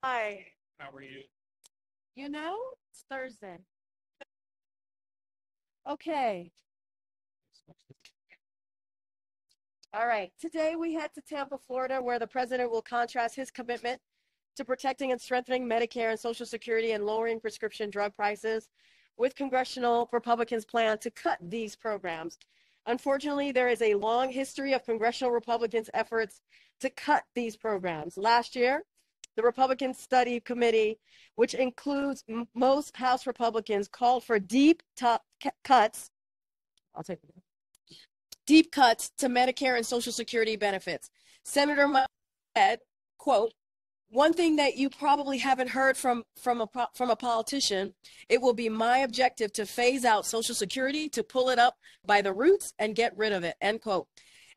Hi. How are you? You know, it's Thursday. Okay. All right. Today we head to Tampa, Florida, where the president will contrast his commitment to protecting and strengthening Medicare and Social Security and lowering prescription drug prices with congressional Republicans' plan to cut these programs. Unfortunately, there is a long history of congressional Republicans' efforts to cut these programs. Last year, the Republican Study Committee, which includes most House Republicans, called for cuts. I'll take it. Deep cuts to Medicare and Social Security benefits. Senator Mike said, quote, "One thing that you probably haven't heard from a politician, it will be my objective to phase out Social Security, to pull it up by the roots and get rid of it," end quote.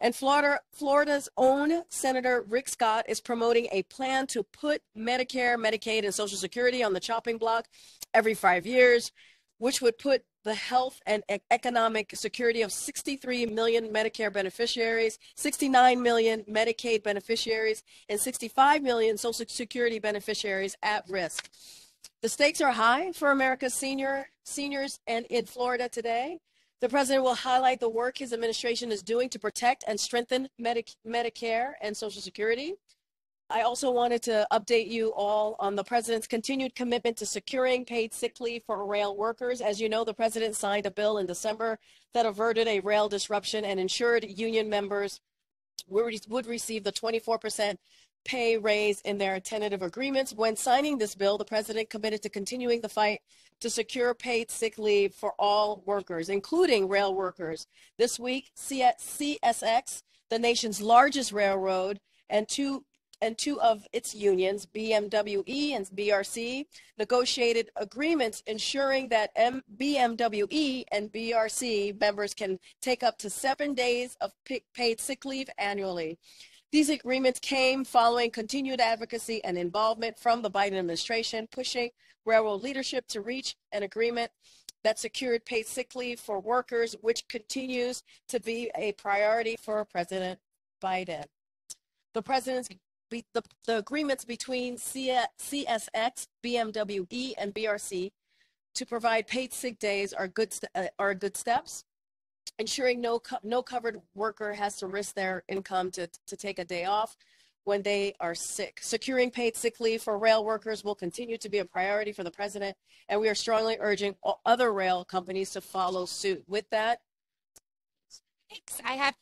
And Florida's own Senator Rick Scott is promoting a plan to put Medicare, Medicaid, and Social Security on the chopping block every 5 years, which would put the health and economic security of 63 million Medicare beneficiaries, 69 million Medicaid beneficiaries, and 65 million Social Security beneficiaries at risk. The stakes are high for America's seniors, and in Florida today, the president will highlight the work his administration is doing to protect and strengthen Medicare and Social Security. I also wanted to update you all on the president's continued commitment to securing paid sick leave for rail workers. As you know, the president signed a bill in December that averted a rail disruption and ensured union members would receive the 24% pay raise in their tentative agreements. When signing this bill, the president committed to continuing the fight to secure paid sick leave for all workers, including rail workers. This week, CSX, the nation's largest railroad, and two of its unions, BMWE and BRC, negotiated agreements ensuring that BMWE and BRC members can take up to 7 days of paid sick leave annually. These agreements came following continued advocacy and involvement from the Biden administration, pushing railroad leadership to reach an agreement that secured paid sick leave for workers, which continues to be a priority for President Biden. The agreements between CSX, BMWE, and BRC to provide paid sick days are good steps. Ensuring no covered worker has to risk their income to take a day off when they are sick. Securing paid sick leave for rail workers will continue to be a priority for the president, and we are strongly urging other rail companies to follow suit. With that, thanks. I have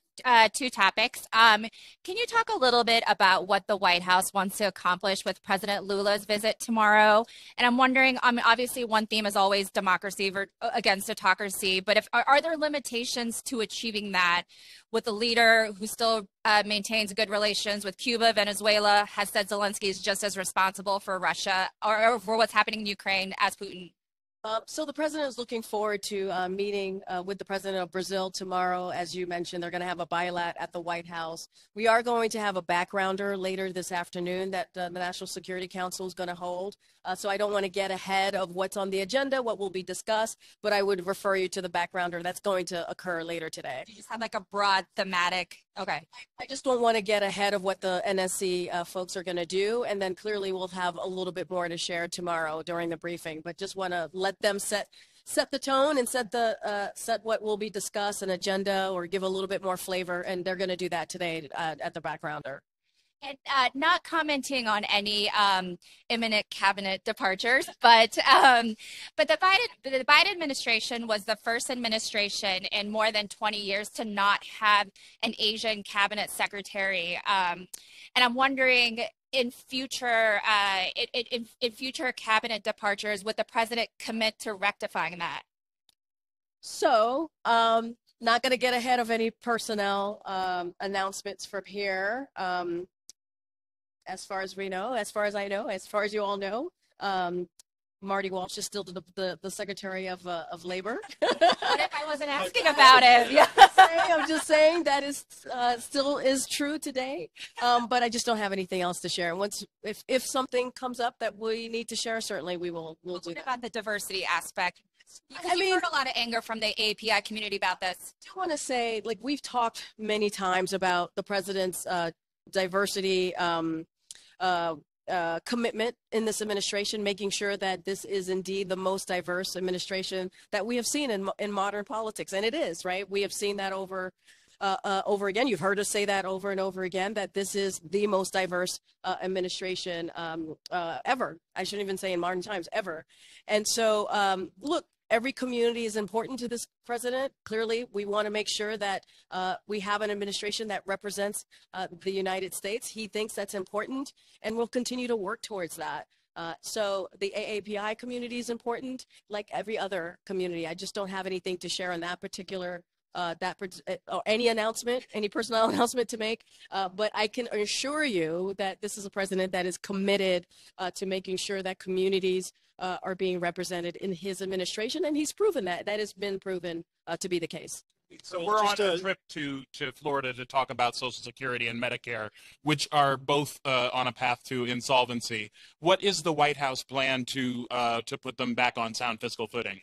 two topics. Can you talk a little bit about what the White House wants to accomplish with President Lula's visit tomorrow? And I'm wondering, obviously one theme is always democracy against autocracy, but are there limitations to achieving that with a leader who still maintains good relations with Cuba, Venezuela, has said Zelensky is just as responsible for Russia or for what's happening in Ukraine as Putin? So the president is looking forward to meeting with the president of Brazil tomorrow. As you mentioned, they're going to have a bilat at the White House. We are going to have a backgrounder later this afternoon that the National Security Council is going to hold. So I don't want to get ahead of what's on the agenda, what will be discussed, but I would refer you to the backgrounder that's going to occur later today. You just have like a broad thematic. Okay. I just don't want to get ahead of what the NSC folks are going to do, and then clearly we'll have a little bit more to share tomorrow during the briefing, but just want to let them set the tone and set what will be discussed, an agenda, or give a little bit more flavor, and they're going to do that today at the backgrounder. And not commenting on any imminent cabinet departures, but the Biden administration was the first administration in more than 20 years to not have an Asian cabinet secretary. And I'm wondering, in future cabinet departures, would the president commit to rectifying that? So, not going to get ahead of any personnel announcements from here. As far as we know, as far as I know, as far as you all know, Marty Walsh is still the Secretary of Labor. What if I wasn't asking about it? Yeah. I'm just saying that is still is true today, but I just don't have anything else to share. If something comes up that we need to share, certainly we'll do that. What about the diversity aspect? Because you've heard a lot of anger from the API community about this. I do want to say, like, we've talked many times about the president's diversity commitment in this administration, making sure that this is indeed the most diverse administration that we have seen in modern politics. And it is, right? We have seen that over again. You've heard us say that over and over again, that this is the most diverse administration ever. I shouldn't even say in modern times, ever. And so, look, every community is important to this president. Clearly, we want to make sure that we have an administration that represents the United States. He thinks that's important, and we'll continue to work towards that. So the AAPI community is important, like every other community. I just don't have anything to share on that particular or any announcement, any personnel announcement to make. But I can assure you that this is a president that is committed to making sure that communities are being represented in his administration, and he's proven that. That has been proven to be the case. So we're on a trip to Florida to talk about Social Security and Medicare, which are both on a path to insolvency. What is the White House plan to put them back on sound fiscal footing?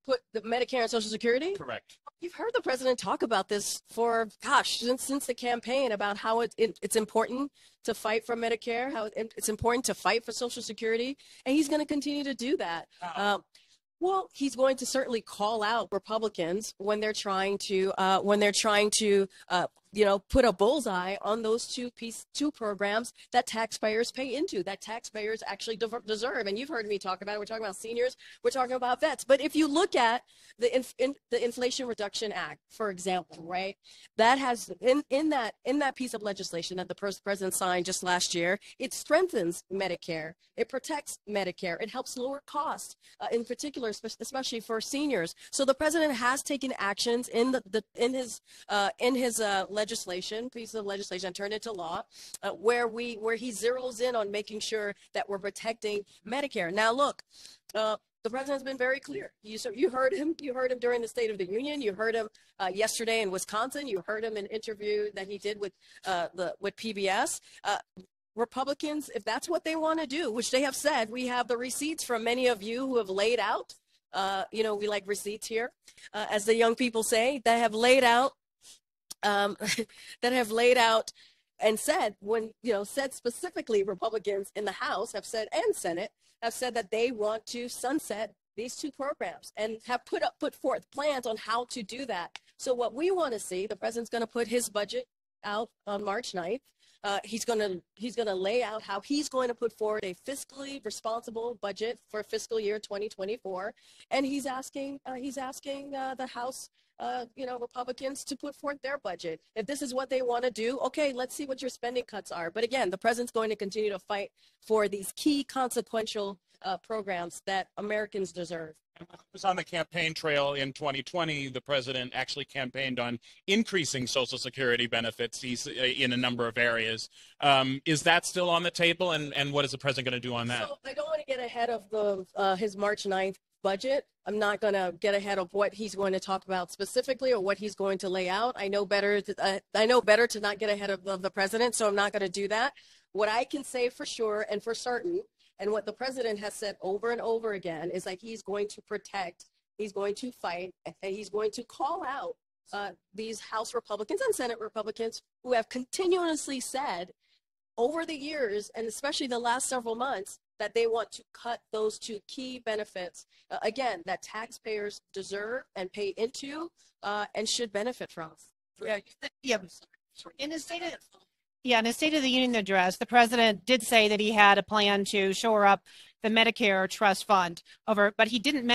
Put the Medicare and Social Security? Correct. You've heard the president talk about this for, gosh, since the campaign, about how it's important to fight for Medicare, how it's important to fight for Social Security, and he's going to continue to do that. Well, he's going to certainly call out Republicans when they're trying to put a bullseye on those two programs that taxpayers pay into, that taxpayers actually deserve. And you've heard me talk about it. We're talking about seniors. We're talking about vets. But if you look at the Inflation Reduction Act, for example, right, that has in that piece of legislation that the president signed just last year, it strengthens Medicare. It protects Medicare. It helps lower costs, in particular, especially for seniors. So the president has taken actions in his piece of legislation turned into law, where he zeroes in on making sure that we're protecting Medicare. Now, look, the president's been very clear. You heard him. You heard him during the State of the Union. You heard him yesterday in Wisconsin. You heard him in an interview that he did with PBS. Republicans, if that's what they want to do, which they have said, we have the receipts from many of you who have laid out. We like receipts here, as the young people say, that have laid out. And said, said specifically, Republicans in the House have said, and Senate have said, that they want to sunset these two programs and have put forth plans on how to do that. So what we want to see, the president's going to put his budget out on March 9th. He's going to lay out how he's going to put forward a fiscally responsible budget for fiscal year 2024, and he's asking the House, Republicans to put forth their budget. If this is what they want to do, okay, let's see what your spending cuts are. But again, the president's going to continue to fight for these key consequential programs that Americans deserve. I was on the campaign trail in 2020. The president actually campaigned on increasing Social Security benefits in a number of areas. Is that still on the table, and what is the president going to do on that? So I don't want to get ahead of his March 9th budget. I'm not going to get ahead of what he's going to talk about specifically or what he's going to lay out. I know better to not get ahead of the president, so I'm not going to do that. What I can say for sure and for certain, and what the president has said over and over again, is that he's going to protect, he's going to fight, and he's going to call out these House Republicans and Senate Republicans who have continuously said over the years, and especially the last several months, that they want to cut those two key benefits, again, that taxpayers deserve and pay into and should benefit from. Yeah. In his State of the Union address, the president did say that he had a plan to shore up the Medicare trust fund but he didn't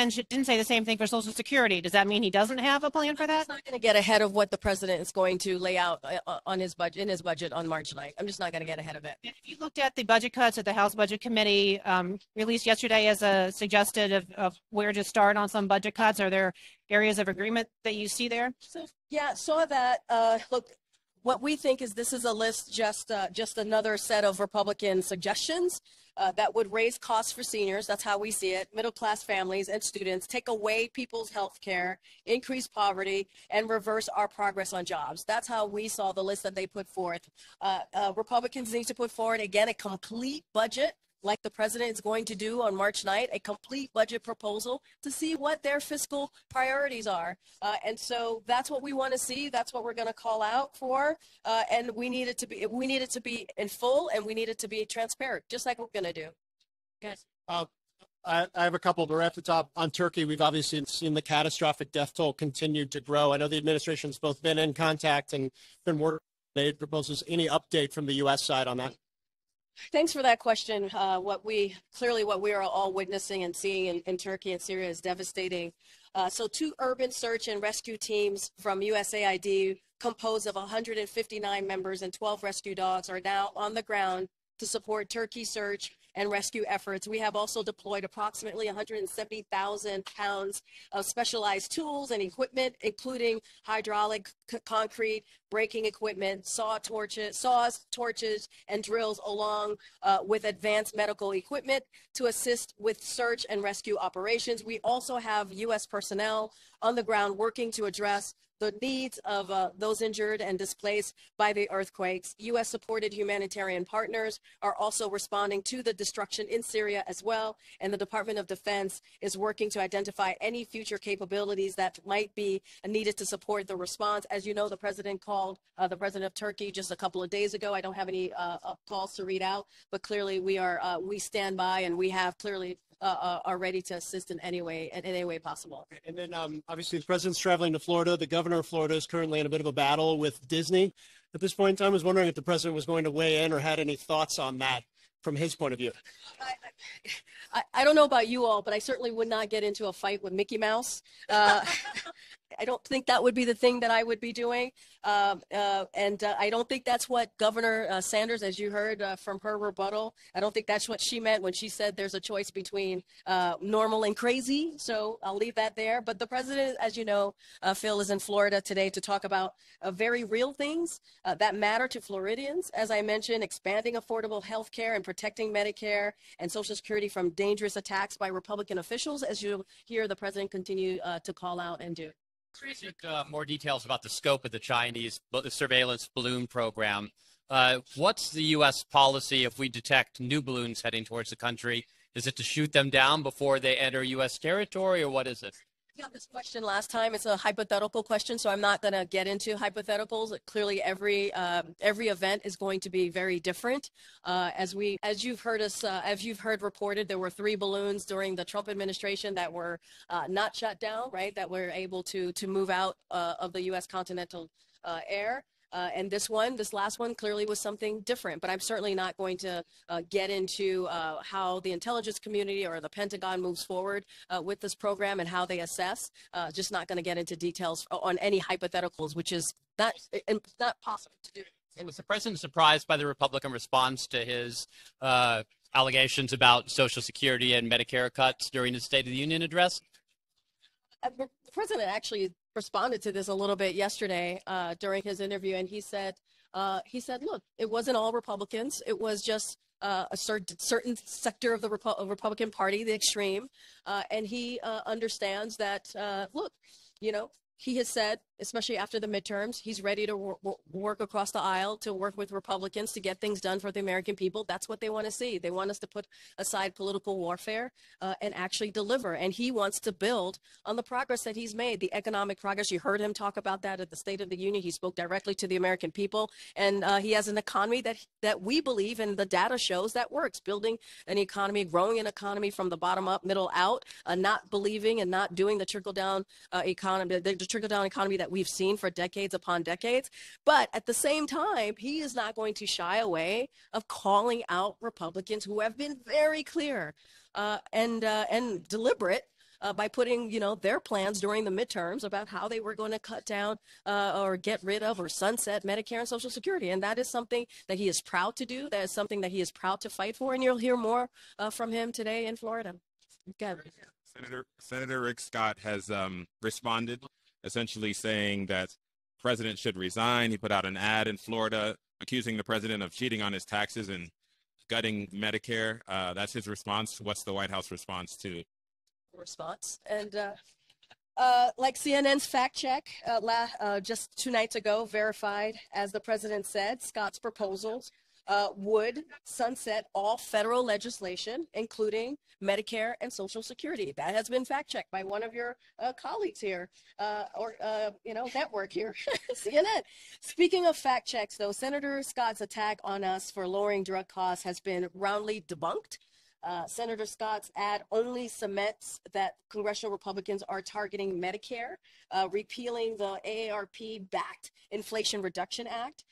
say the same thing for Social Security. Does that mean he doesn't have a plan for that? I'm not going to get ahead of what the president is going to lay out in his budget on March 9th. I'm just not going to get ahead of it. If you looked at the budget cuts that the House Budget Committee released yesterday as a suggested of where to start on some budget cuts, are there areas of agreement that you see there? So, yeah, saw that. Look, what we think is this is a list, just another set of Republican suggestions that would raise costs for seniors. That's how we see it. Middle-class families and students, take away people's health care, increase poverty, and reverse our progress on jobs. That's how we saw the list that they put forth. Republicans need to put forward, again, a complete budget like the president is going to do on March 9th, a complete budget proposal to see what their fiscal priorities are. And so that's what we want to see. That's what we're going to call out for. And we need it to be in full, and we need it to be transparent, just like we're going to do. Yes. I have a couple, but right off the top on Turkey, we've obviously seen the catastrophic death toll continue to grow. I know the administration's both been in contact and been working on aid proposals. Any update from the U.S. side on that? Thanks for that question. What we are all witnessing and seeing in Turkey and Syria is devastating. So 2 urban search and rescue teams from USAID, composed of 159 members and 12 rescue dogs, are now on the ground to support Turkey search and rescue efforts. We have also deployed approximately 170,000 pounds of specialized tools and equipment, including hydraulic, concrete, braking equipment, saws, torches, and drills, along with advanced medical equipment to assist with search and rescue operations. We also have U.S. personnel on the ground working to address the needs of those injured and displaced by the earthquakes. U.S.-supported humanitarian partners are also responding to the destruction in Syria as well, and the Department of Defense is working to identify any future capabilities that might be needed to support the response. As you know, the president called the president of Turkey just a couple of days ago. I don't have any calls to read out, but clearly we stand by, and we have clearly are ready to assist in any way possible. And then obviously the president's traveling to Florida. The governor of Florida is currently in a bit of a battle with Disney. At this point in time, I was wondering if the president was going to weigh in or had any thoughts on that from his point of view. I don't know about you all, but I certainly would not get into a fight with Mickey Mouse. I don't think that would be the thing that I would be doing. And I don't think that's what Governor Sanders, as you heard from her rebuttal, I don't think that's what she meant when she said there's a choice between normal and crazy. So I'll leave that there. But the president, as you know, Phil, is in Florida today to talk about very real things that matter to Floridians. As I mentioned, expanding affordable health care and protecting Medicare and Social Security from dangerous attacks by Republican officials, as you'll hear the president continue to call out and do. More details about the scope of the Chinese surveillance balloon program. What's the U.S. policy if we detect new balloons heading towards the country? Is it to shoot them down before they enter U.S. territory, or what is it? I got this question last time. It's a hypothetical question, so I'm not going to get into hypotheticals. Clearly, every event is going to be very different. As you've heard reported, there were 3 balloons during the Trump administration that were not shut down, right? That were able to move out of the U.S. continental air. And this last one clearly was something different, but I'm certainly not going to get into how the intelligence community or the Pentagon moves forward with this program and how they assess. Just not going to get into details on any hypotheticals, which is not possible to do. And was the president surprised by the Republican response to his allegations about Social Security and Medicare cuts during his State of the Union address? The president actually responded to this a little bit yesterday during his interview, and he said, look, it wasn't all Republicans. It was just a certain sector of the Republican Party, the extreme, and he understands that, look, you know, he has said, especially after the midterms, he's ready to work across the aisle to work with Republicans to get things done for the American people. That's what they want to see. They want us to put aside political warfare and actually deliver. And he wants to build on the progress that he's made, the economic progress. You heard him talk about that at the State of the Union. He spoke directly to the American people. And he has an economy that we believe, and the data shows, that works. Building an economy, growing an economy from the bottom up, middle out, not believing and not doing the trickle-down economy, the trickle-down economy that we've seen for decades upon decades. But at the same time, he is not going to shy away of calling out Republicans who have been very clear and deliberate by putting, you know, their plans during the midterms about how they were going to cut down or get rid of or sunset Medicare and Social Security. And that is something that he is proud to do. That is something that he is proud to fight for. And you'll hear more from him today in Florida. Okay. Senator Rick Scott has responded, essentially saying that the president should resign. He put out an ad in Florida accusing the president of cheating on his taxes and gutting Medicare. That's his response. What's the White House response to? Response. And like CNN's fact check just 2 nights ago verified, as the president said, Scott's proposals would sunset all federal legislation, including Medicare and Social Security. That has been fact-checked by one of your colleagues here, network here, CNN. Speaking of fact checks, though, Senator Scott's attack on us for lowering drug costs has been roundly debunked. Senator Scott's ad only cements that congressional Republicans are targeting Medicare, repealing the AARP-backed Inflation Reduction Act.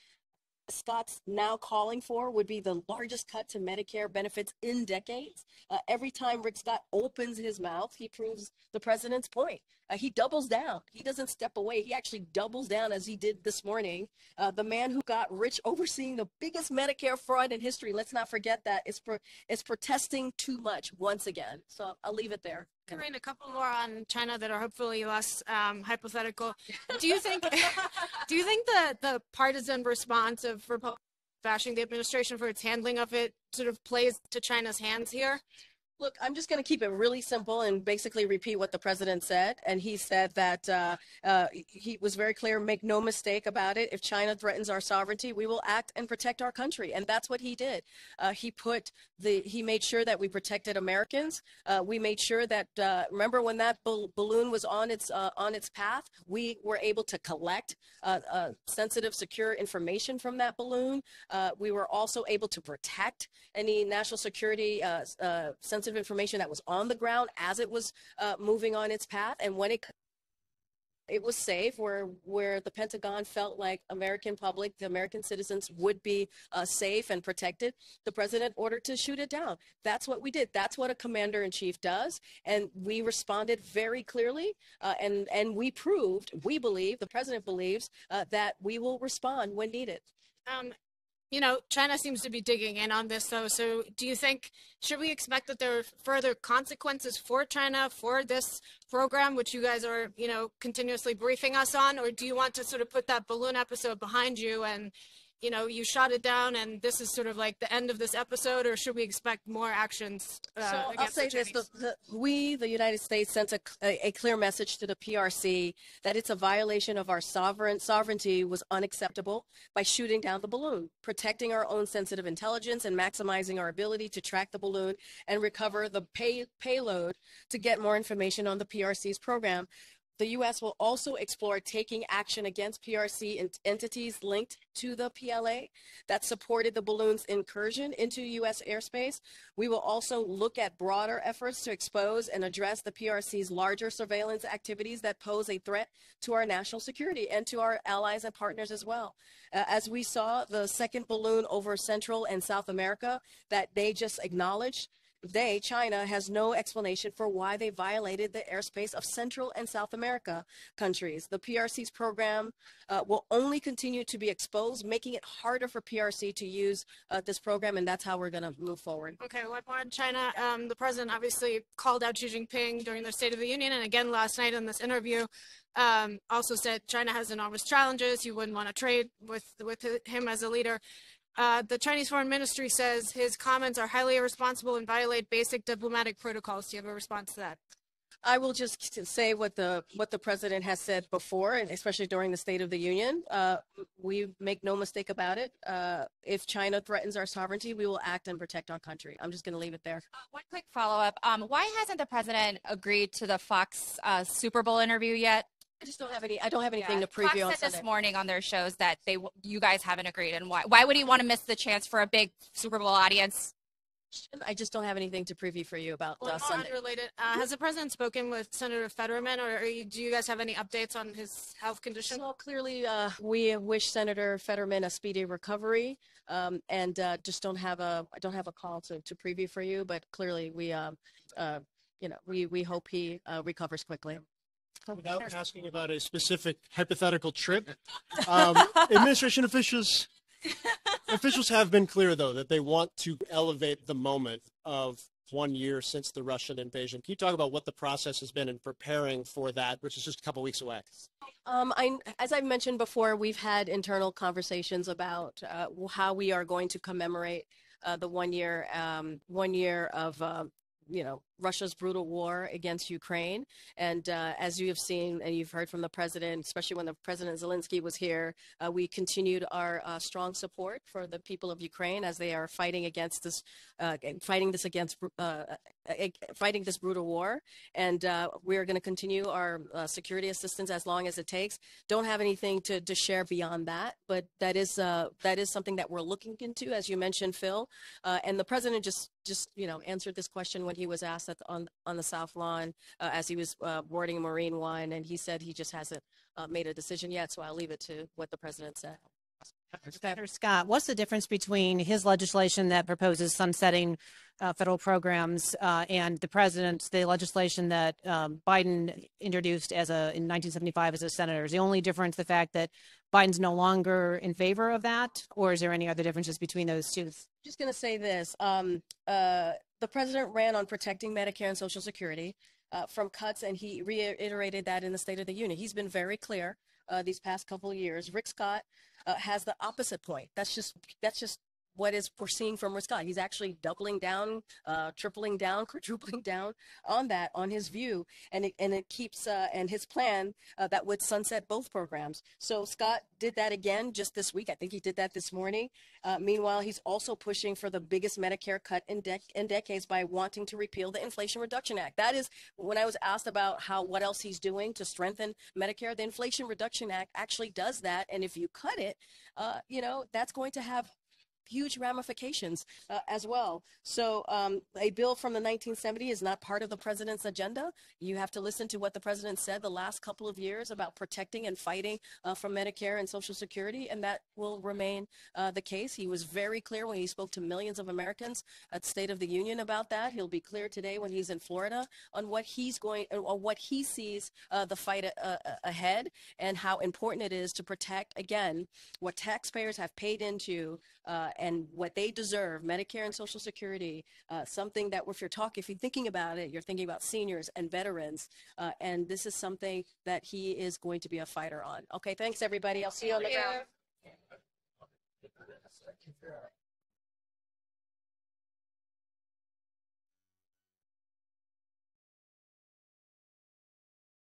Scott's now calling for would be the largest cut to Medicare benefits in decades. Every time Rick Scott opens his mouth, he proves the president's point. He doubles down. He doesn't step away. He actually doubles down, as he did this morning. The man who got rich overseeing the biggest Medicare fraud in history, let's not forget that, is protesting too much once again. So I'll leave it there. Karine, a couple more on China that are hopefully less hypothetical. Do you think the partisan response of Republicans bashing the administration for its handling of it sort of plays to China's hands here? Look, I'm just going to keep it really simple and basically repeat what the president said. And he said that he was very clear, make no mistake about it. If China threatens our sovereignty, we will act and protect our country. And that's what he did. He made sure that we protected Americans. We made sure that, remember when that balloon was on its path, we were able to collect sensitive, secure information from that balloon. We were also able to protect any national security sensitive information that was on the ground as it was moving on its path. And when it was safe, where the Pentagon felt like American public, the American citizens would be safe and protected, the president ordered to shoot it down. That's what we did. That's what a commander-in-chief does. And we responded very clearly. And we believe, the president believes, that we will respond when needed. China seems to be digging in on this, though. So do you think, should we expect that there are further consequences for China for this program, which you guys are, continuously briefing us on? Or do you want to sort of put that balloon episode behind you and, you shot it down and this is sort of like the end of this episode? Or should we expect more actions? So I'll say this, we, the United States, sent a clear message to the PRC that it's a violation of our sovereignty was unacceptable by shooting down the balloon, protecting our own sensitive intelligence and maximizing our ability to track the balloon and recover the payload to get more information on the PRC's program. The U.S. will also explore taking action against PRC entities linked to the PLA that supported the balloon's incursion into U.S. airspace. We will also look at broader efforts to expose and address the PRC's larger surveillance activities that pose a threat to our national security and to our allies and partners as well. As we saw the second balloon over Central and South America that they just acknowledged, China, has no explanation for why they violated the airspace of Central and South America countries. The PRC's program will only continue to be exposed, making it harder for PRC to use this program, and that's how we're going to move forward. Okay, one more on China. The president obviously called out Xi Jinping during the State of the Union, and again last night in this interview, also said China has enormous challenges. You wouldn't want to trade with him as a leader. The Chinese Foreign Ministry says his comments are highly irresponsible and violate basic diplomatic protocols. Do you have a response to that? I will just say what the president has said before, and especially during the State of the Union. We make no mistake about it. If China threatens our sovereignty, we will act and protect our country. I'm just going to leave it there. One quick follow-up. Why hasn't the president agreed to the Fox Super Bowl interview yet? I just don't have any. I don't have anything to preview on Fox said Sunday. this morning on their shows that you guys haven't agreed, and why? Why would he want to miss the chance for a big Super Bowl audience? I just don't have anything to preview for you about Well, Sunday. unrelated. Has the president spoken with Senator Fetterman, or do you guys have any updates on his health condition? So clearly, we wish Senator Fetterman a speedy recovery, and just don't have a call to preview for you. But clearly, we hope he recovers quickly. Without asking about a specific hypothetical trip, administration officials have been clear, though, that they want to elevate the moment of 1 year since the Russian invasion. Can you talk about what the process has been in preparing for that, which is just a couple weeks away? As I've mentioned before, we've had internal conversations about how we are going to commemorate the 1 year of Russia's brutal war against Ukraine. And as you have seen and you've heard from the president, especially when the President Zelensky was here, we continued our strong support for the people of Ukraine as they are fighting against this, fighting this brutal war. And we are going to continue our security assistance as long as it takes. Don't have anything to share beyond that, but that is something that we're looking into, as you mentioned, Phil. And the president just answered this question when he was asked on the South Lawn as he was boarding Marine One, and he said he just hasn't made a decision yet. So I'll leave it to what the president said. Senator Scott, what's the difference between his legislation that proposes sunsetting federal programs and the legislation that Biden introduced in 1975 as a senator? Is the only difference the fact that Biden's no longer in favor of that, or is there any other differences between those two? Just going to say this. The president ran on protecting Medicare and Social Security from cuts, and he reiterated that in the State of the Union. He's been very clear these past couple of years. Rick Scott has the opposite point. That's just what we're seeing from Rick Scott. He's actually doubling down, tripling down, quadrupling down on his view, and it keeps and his plan that would sunset both programs. So Scott did that again just this week. I think he did that this morning. Meanwhile, he's also pushing for the biggest Medicare cut in decades by wanting to repeal the Inflation Reduction Act. That is, when I was asked about what else he's doing to strengthen Medicare, the Inflation Reduction Act actually does that. And if you cut it, that's going to have huge ramifications as well. So a bill from the 1970s is not part of the president's agenda. You have to listen to what the president said the last couple of years about protecting and fighting for Medicare and Social Security, and that will remain the case. He was very clear when he spoke to millions of Americans at State of the Union about that. He'll be clear today when he's in Florida on what he sees the fight ahead, and how important it is to protect, again, what taxpayers have paid into and what they deserve, Medicare and Social Security, something that if you're thinking about it, you're thinking about seniors and veterans, and this is something that he is going to be a fighter on. Okay, thanks everybody. I'll see you on the ground.